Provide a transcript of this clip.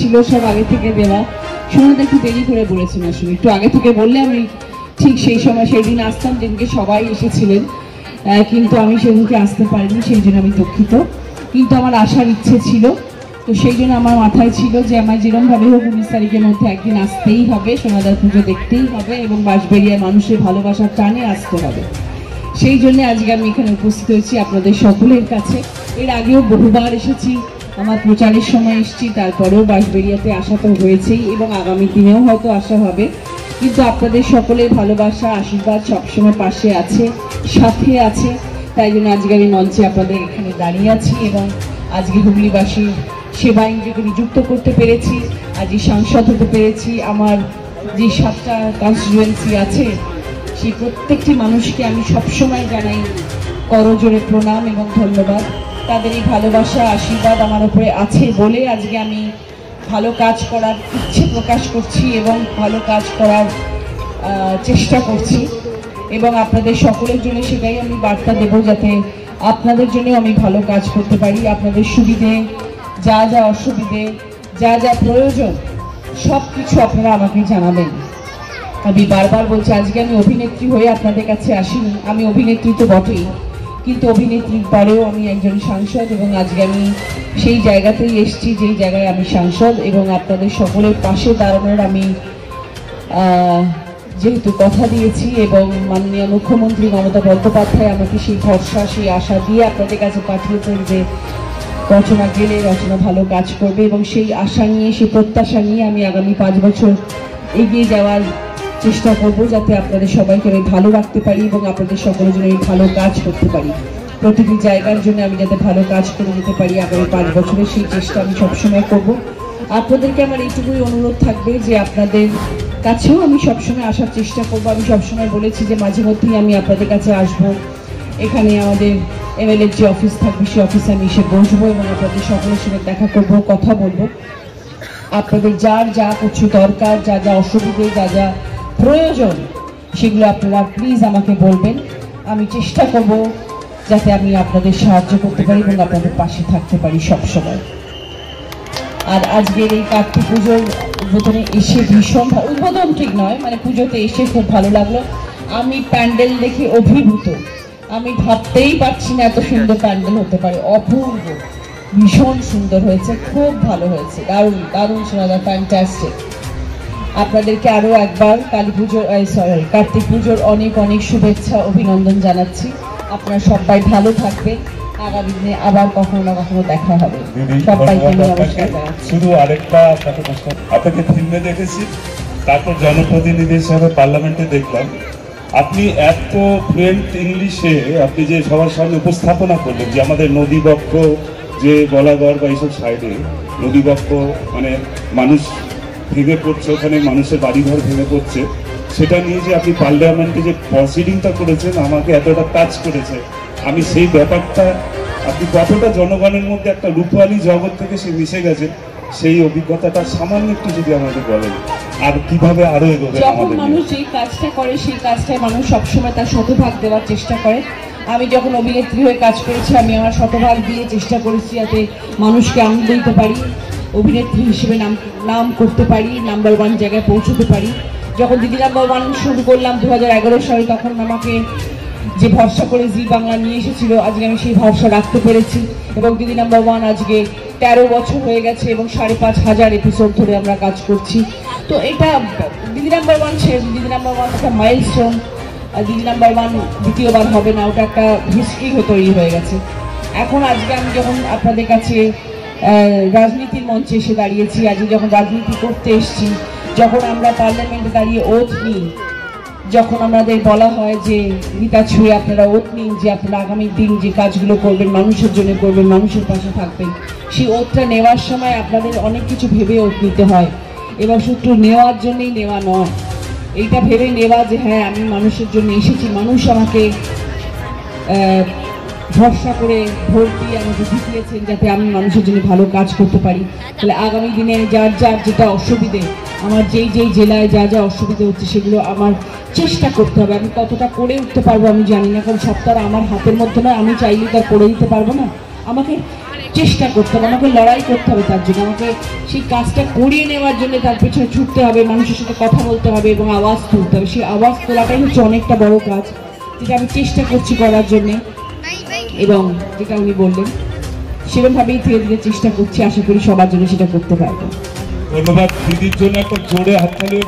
ছিল সব আগে থেকে দেওয়া। সোনাদা একটু দেরি করে বলেছেন, আসলে একটু আগে থেকে বললে আমি ঠিক সেই সময় সেই দিন আসতাম, যেদিনকে সবাই এসেছিলেন, কিন্তু আমি সেদিনকে আসতে পারিনি, সেই জন্য আমি দুঃখিত। কিন্তু আমার আসার ইচ্ছে ছিল, তো সেই জন্য আমার মাথায় ছিল যে আমার যেরকমভাবে হোক 19 তারিখের মধ্যে একদিন আসতেই হবে, সোনাদার পুজো দেখতেই হবে এবং বাঁশবেড়িয়ার মানুষের ভালোবাসার টানে আসতে হবে। সেই জন্য আজকে আমি এখানে উপস্থিত হয়েছি আপনাদের সকলের কাছে। এর আগেও বহুবার এসেছি, আমার প্রচারের সময় এসেছি, তারপরেও বাঁশবেড়িয়াতে আসা তো হয়েছেই এবং আগামী দিনেও হয়তো আসা হবে। কিন্তু আপনাদের সকলের ভালোবাসা আশীর্বাদ সবসময় পাশে আছে, সাথে আছে, তাই জন্য আজকে আমি মঞ্চে আপনাদের এখানে দাঁড়িয়ে আছি এবং আজকে হুগলিবাসীর সেবা ইন্দ্রকে নিযুক্ত করতে পেরেছি, আজকে সাংসদ হতে পেরেছি। আমার যে 7টা কনস্টিটুয়েন্সি আছে সেই প্রত্যেকটি মানুষকে আমি সবসময় জানাই করজোড়ে প্রণাম এবং ধন্যবাদ। তাদের এই ভালোবাসা আশীর্বাদ আমার উপরে আছে বলে আজকে আমি ভালো কাজ করার ইচ্ছে প্রকাশ করছি এবং ভালো কাজ করার চেষ্টা করছি এবং আপনাদের সকলের জন্য সেটাই আমি বার্তা দেব, যাতে আপনাদের জন্য আমি ভালো কাজ করতে পারি। আপনাদের সুবিধে, যা যা অসুবিধে, যা যা প্রয়োজন সব কিছু আপনারা আমাকে জানাবেন। আমি বারবার বলছি, আজকে আমি অভিনেত্রী হয়ে আপনাদের কাছে আসিনি, আমি অভিনেত্রী তো বটেই, কিন্তু অভিনেত্রীর পরেও আমি একজন সাংসদ এবং আজকে আমি সেই জায়গাতেই এসেছি যেই জায়গায় আমি সাংসদ এবং আপনাদের সকলের পাশে দাঁড়ানোর আমি যেহেতু কথা দিয়েছি এবং মাননীয় মুখ্যমন্ত্রী মমতা বন্দ্যোপাধ্যায় আমাকে সেই ভরসা, সেই আশা দিয়ে আপনাদের কাছে পাঠিয়েছেন যে রচনা গেলে রচনা ভালো কাজ করবে এবং সেই আশা নিয়ে, সেই প্রত্যাশা নিয়ে আমি আগামী 5 বছর এগিয়ে যাওয়ার চেষ্টা করব, যাতে আপনাদের সবাইকে আমি ভালো রাখতে পারি এবং আপনাদের সকলের জন্য আমি ভালো কাজ করতে পারি। প্রতিটি জায়গার জন্য আমি যাতে ভালো কাজ করে যেতে পারি আগামী 5 বছরে, সেই চেষ্টা আমি সবসময় করব। আপনাদেরকে আমার এইটুকুই অনুরোধ থাকবে যে আপনাদের কাছেও আমি সবসময় আসার চেষ্টা করব। আমি সবসময় বলেছি যে মাঝে মধ্যেই আমি আপনাদের কাছে আসব, এখানে আমাদের এমএলএর যে অফিস থাকবে সেই অফিসে আমি এসে বসবো এবং আপনাদের সকলের সঙ্গে দেখা করব, কথা বলবো। আপনাদের যার যা কিছু দরকার, যা যা অসুবিধে, যা যা প্রয়োজন, সেগুলো আপনারা প্লিজ আমাকে বলবেন। আমি চেষ্টা করব যাতে আমি আপনাদের সাহায্য করতে পারি এবং আপনাদের পাশে থাকতে পারি সবসময়। আর আজকের এই কার্তিক পুজোর উদ্বোধনে এসে ভীষণ, উদ্বোধন ঠিক নয়, মানে পুজোতে এসে খুব ভালো লাগলো। আমি প্যান্ডেল দেখে অভিভূত, আমি ভাবতেই পারছি না এত সুন্দর প্যান্ডেল হতে পারে, অপূর্ব, ভীষণ সুন্দর হয়েছে, খুব ভালো হয়েছে, দারুণ দারুণ শোনা, ফ্যান্টাস্টিক। আপনাদেরকে আরও একবার কার্তিক পুজোর অনেক অনেক শুভেচ্ছা, অভিনন্দন জানাচ্ছি। আপনারা সবাই ভালো থাকবেন, আগামী দিনে আবার কখনো না কখনো দেখা হবে। সবাইকে নমস্কার জানাচ্ছি। শুধু আরেকটা আপনাকে ফিল্মে দেখেছি, তারপর জনপ্রতিনিধি হিসাবে পার্লামেন্টে দেখলাম, আপনি এত ফ্লুয়েন্ট ইংলিশে আপনি যে সবার সামনে উপস্থাপনা করলেন যে আমাদের নদীবক্ষ যে বলাগড় বা এইসব সাইডে নদীবক্ষ মানে মানুষ ভেঙে পড়ছে, ওখানে মানুষের বাড়িঘর ভেঙে পড়ছে, সেটা নিয়ে যে আপনি পার্লামেন্টে যে প্রসিডিংটা করেছেন আমাকে এতটা টাচ করেছে। আমি সেই ব্যাপারটা, আপনি কতটা জনগণের মধ্যে একটা রূপালী জগৎ থেকে সে মিশে গেছে, সেই অভিজ্ঞতাটা সামান্য একটু যদি আমাদের বলেন, আর কিভাবে আরো এগোবে। যখন মানুষ যেই কাজটা করে সেই কাজটায় মানুষ সবসময় তার শতভাগ দেওয়ার চেষ্টা করে। আমি যখন অভিনেত্রী হয়ে কাজ করেছি আমি আমার শতভাগ দিয়ে চেষ্টা করেছি যাতে মানুষকে আনন্দ দিতে পারি, অভিনেত্রী হিসেবে নাম করতে পারি, নাম্বার 1 জায়গায় পৌঁছতে পারি। যখন দিদি নাম্বার 1 শুরু করলাম 2011 সালে, তখন আমাকে যে ভরসা করে জি বাংলা নিয়ে এসেছিল, আজকে আমি সেই ভরসা রাখতে পেরেছি এবং দিদি নাম্বার 1 আজকে 13 বছর হয়ে গেছে এবং 5,500 এপিসোড ধরে আমরা কাজ করছি। তো এটা দিদি নাম্বার 1 শেষ, দিদি নাম্বার 1 একটা মাইলস্টোন, দিদি নাম্বার 1 দ্বিতীয়বার হবে না, ওটা একটা হিস্ট্রি তৈরি হয়ে গেছে। এখন আজকে আমি যখন আপনাদের কাছে রাজনীতির মঞ্চে এসে দাঁড়িয়েছি, আজকে যখন রাজনীতি করতে এসেছি, যখন আমরা পার্লামেন্টে দাঁড়িয়ে ওথ নিই, যখন আমাদের বলা হয় যে গীতা ছুঁয়ে আপনারা ওথ নিন যে আপনারা আগামী দিন যে কাজগুলো করবেন মানুষের জন্য করবেন, মানুষের পাশে থাকবেন, সেই ওথটা নেওয়ার সময় আপনাদের অনেক কিছু ভেবে ওথ নিতে হয় এবং শুধু নেওয়ার জন্যই নেওয়া নয়, এইটা ভেবে নেওয়া যে হ্যাঁ আমি মানুষের জন্য এসেছি, মানুষ আমাকে ভরসা করে ভোট দিয়ে আমাকে জিতিয়েছেন যাতে আমি মানুষের জন্য ভালো কাজ করতে পারি। তাহলে আগামী দিনে যার যার যেটা অসুবিধে, আমার যেই যেই জেলায় যা যা অসুবিধে হচ্ছে সেগুলো আমার চেষ্টা করতে হবে। আমি কতটা করে উঠতে পারবো আমি জানি না, কারণ সবটা আমার হাতের মধ্যে নয়, আমি চাইলে তার করে দিতে পারবো না। আমাকে চেষ্টা করতে হবে, আমাকে লড়াই করতে হবে, তার জন্য আমাকে সেই কাজটা করিয়ে নেওয়ার জন্য তার পেছনে ছুটতে হবে, মানুষের সাথে কথা বলতে হবে এবং আওয়াজ তুলতে হবে। সেই আওয়াজ তোলাটাই হচ্ছে অনেকটা বড় কাজ, যেটা আমি চেষ্টা করছি করার জন্যে, এবং যেটা উনি বললেন সেরকমভাবেই ধীরে ধীরে চেষ্টা করছি, আশা করি সবার জন্য সেটা করতে পারবো। ধন্যবাদ দিদির জন্য একটা জোরে হাততালিও